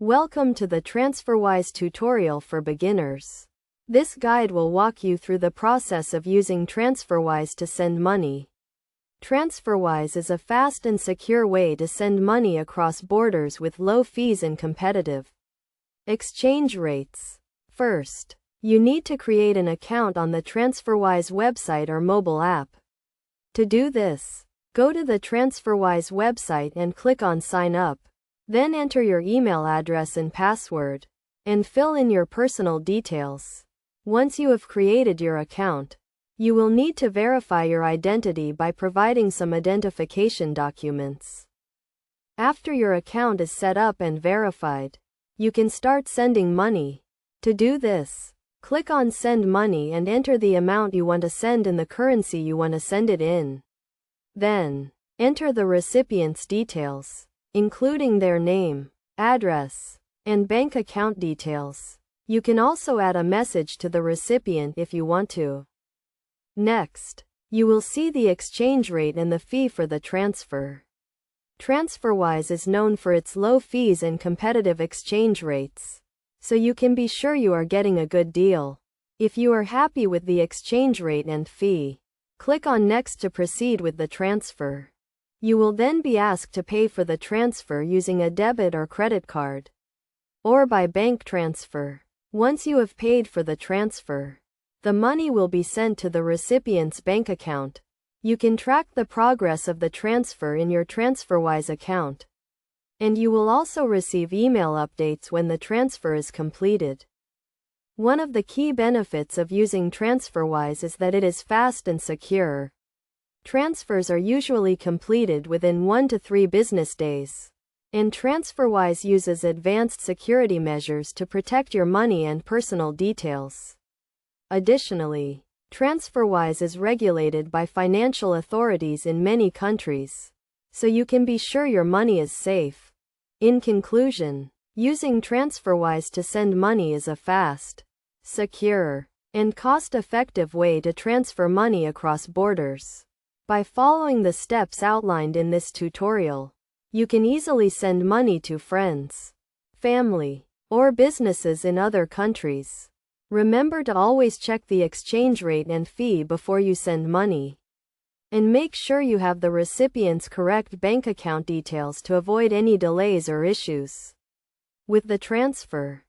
Welcome to the TransferWise tutorial for beginners. This guide will walk you through the process of using TransferWise to send money. TransferWise is a fast and secure way to send money across borders with low fees and competitive exchange rates. First, you need to create an account on the TransferWise website or mobile app. To do this, go to the TransferWise website and click on Sign Up. Then enter your email address and password, and fill in your personal details. Once you have created your account, you will need to verify your identity by providing some identification documents. After your account is set up and verified, you can start sending money. To do this, click on Send Money and enter the amount you want to send in the currency you want to send it in. Then, enter the recipient's details, including their name, address, and bank account details. You can also add a message to the recipient if you want to. Next, you will see the exchange rate and the fee for the transfer. TransferWise is known for its low fees and competitive exchange rates, so you can be sure you are getting a good deal. If you are happy with the exchange rate and fee, click on Next to proceed with the transfer. You will then be asked to pay for the transfer using a debit or credit card, or by bank transfer. Once you have paid for the transfer, the money will be sent to the recipient's bank account. You can track the progress of the transfer in your TransferWise account, and you will also receive email updates when the transfer is completed. One of the key benefits of using TransferWise is that it is fast and secure. Transfers are usually completed within 1 to 3 business days, and TransferWise uses advanced security measures to protect your money and personal details. Additionally, TransferWise is regulated by financial authorities in many countries, so you can be sure your money is safe. In conclusion, using TransferWise to send money is a fast, secure, and cost-effective way to transfer money across borders. By following the steps outlined in this tutorial, you can easily send money to friends, family, or businesses in other countries. Remember to always check the exchange rate and fee before you send money, and make sure you have the recipient's correct bank account details to avoid any delays or issues with the transfer.